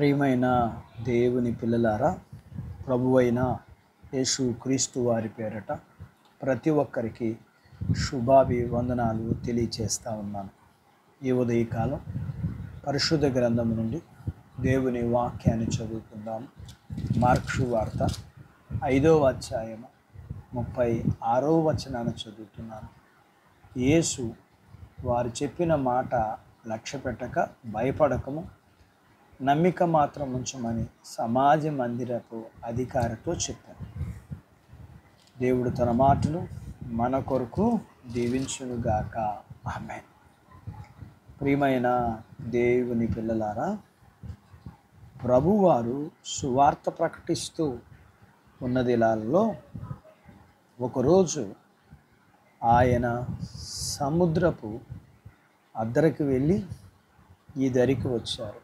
ప్రియమైన దేవుని పిల్లలారా, ప్రభువైన యేసు క్రీస్తు వారి పేరట ప్రతి ఒక్కరికి శుభాభివందనాలు తెలియచేస్తూ ఉన్నాను. ఈ ఉదయకాలం పరిశుద్ధ గ్రంథం నుండి దేవుని వాక్యాన్ని చదువుకుందాం. మార్కు వార్త 5వ అధ్యాయం 36వ వచనాన్ని చదువుతున్నాను. యేసు వారు చెప్పిన మాట లక్ష్య పెట్టక భయపడకము, నమ్మిక మాత్రం ఉంచమని సమాజ మందిరపు అధికారితో చెప్పారు. దేవుడు తన మాటలు మన కొరకు దీవించునుగాక. ఆమేన్. ప్రియమైన దేవుని పిల్లలారా, ప్రభువారు సువార్త ప్రకటిస్తూ ఉన్న దినాల్లో ఒకరోజు ఆయన సముద్రపు అద్దరికి వెళ్ళి ఈ దరికి వచ్చారు.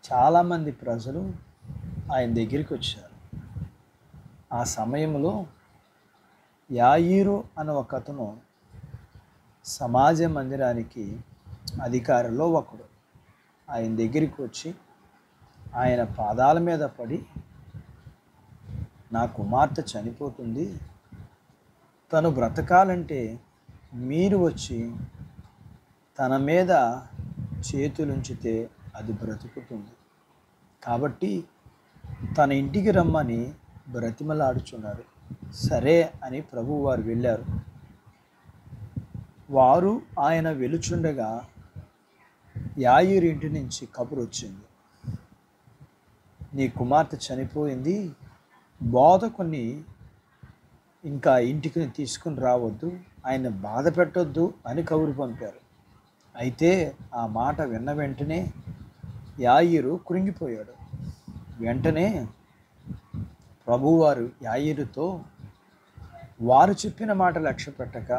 చాలామంది ప్రజలు ఆయన దగ్గరికి వచ్చారు. ఆ సమయంలో యాయీరు అనే ఒక అతను సమాజ మందిరానికి అధికారిలో ఒకడు ఆయన దగ్గరికి వచ్చి ఆయన పాదాల మీద పడి, నా కుమార్తె చనిపోతుంది, తను బ్రతకాలంటే మీరు వచ్చి తన మీద చేతులుంచితే అది బ్రతుకుతుంది, కాబట్టి తన ఇంటికి రమ్మని బ్రతిమలాడుచున్నారు. సరే అని ప్రభువు వారు వెళ్ళారు. వారు ఆయన వెలుచుండగా యాయీరు ఇంటి నుంచి కబురు వచ్చింది, నీ కుమార్తె చనిపోయింది, బోధకుని ఇంకా ఇంటికి తీసుకుని రావద్దు, ఆయన బాధ పెట్టొద్దు అని కబురు పంపారు. అయితే ఆ మాట విన్న వెంటనే యాయీరు కృంగిపోయాడు. వెంటనే ప్రభువారు యాయీరుతో, వారు చెప్పిన మాట లక్ష్య పెట్టక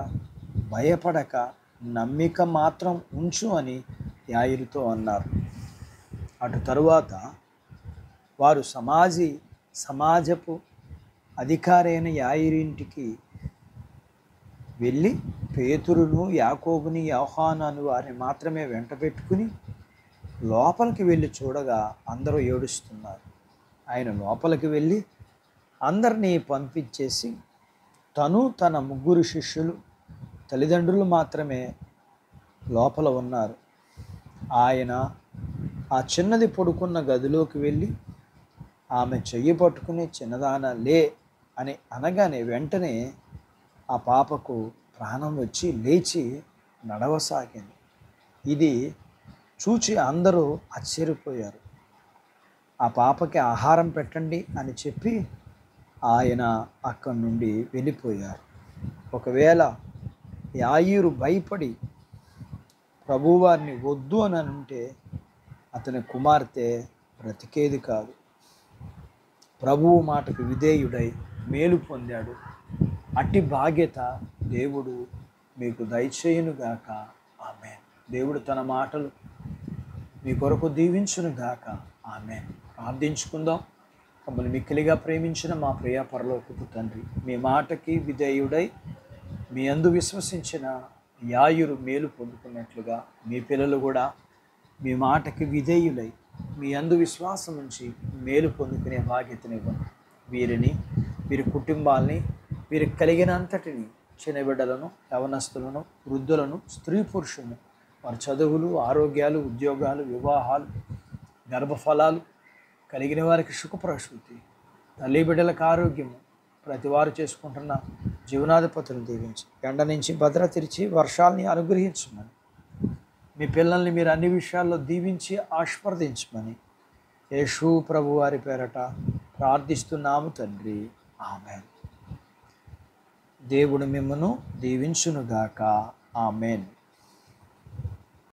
భయపడక నమ్మిక మాత్రం ఉంచు అని యాయీరుతో అన్నారు. అటు తరువాత వారు సమాజపు అధికారి అయిన యాయీరు ఇంటికి వెళ్ళి పేతురును, యాకోబుని, యోహాను అని వారిని మాత్రమే వెంట పెట్టుకుని లోపలికి వెళ్ళి చూడగా అందరూ ఏడుస్తున్నారు. ఆయన లోపలికి వెళ్ళి అందరినీ పంపించేసి తను తన 3 శిష్యులు, తల్లిదండ్రులు మాత్రమే లోపల ఉన్నారు. ఆయన ఆ చిన్నది పడుకున్న గదిలోకి వెళ్ళి ఆమె చెయ్యి పట్టుకుని, చిన్నదాన లే అని అనగానే వెంటనే ఆ పాపకు ప్రాణం వచ్చి లేచి నడవసాగింది. ఇది చూచి అందరూ ఆశ్చర్యపోయారు. ఆ పాపకి ఆహారం పెట్టండి అని చెప్పి ఆయన అక్కడి నుండి వెళ్ళిపోయారు. ఒకవేళ యాయీరు భయపడి ప్రభువారిని వద్దు అని అంటే అతని కుమార్తె బ్రతికేది కాదు. ప్రభువు మాటకు విధేయుడై మేలు పొందాడు. అట్టి బాధ్యత దేవుడు మీకు దయచేయునుగాక. ఆమేన్. దేవుడు తన మాటలు మీ కొరకు దీవించునుగాక. ఆమేన్. ప్రార్థించుకుందాం. మమ్మల్ని మిక్కిలిగా ప్రేమించిన మా ప్రియ పరలోకపు తండ్రి, మీ మాటకి విధేయుడై మీ యందు విశ్వసించిన యాయీరు మేలు పొందుకున్నట్లుగా మీ పిల్లలు కూడా మీ మాటకి విధేయులై మీ యందు విశ్వాసం ఉంచి మేలు పొందుకునే బాధ్యతనివ్వండి. వీరిని, వీరి కుటుంబాల్ని, వీరికి కలిగినంతటిని, చిన్న బిడ్డలను, యవనస్తులను, వృద్ధులను, స్త్రీ పురుషులను, వారి చదువులు, ఆరోగ్యాలు, ఉద్యోగాలు, వివాహాలు, గర్భఫలాలు కలిగిన వారికి సుఖప్రసూతి, తల్లి బిడ్డలకు ఆరోగ్యము, ప్రతి వారు చేసుకుంటున్న జీవనాధిపతులను దీవించి ఎండ నుంచి భద్రతరిచి వర్షాలని అనుగ్రహించమని, మీ పిల్లల్ని మీరు అన్ని విషయాల్లో దీవించి ఆశీర్వదించమని యేసు ప్రభు వారి పేరట ప్రార్థిస్తున్నాము తండ్రి. ఆమేన్. దేవుడు మిమ్మను దీవించునుగాక. ఆమేన్.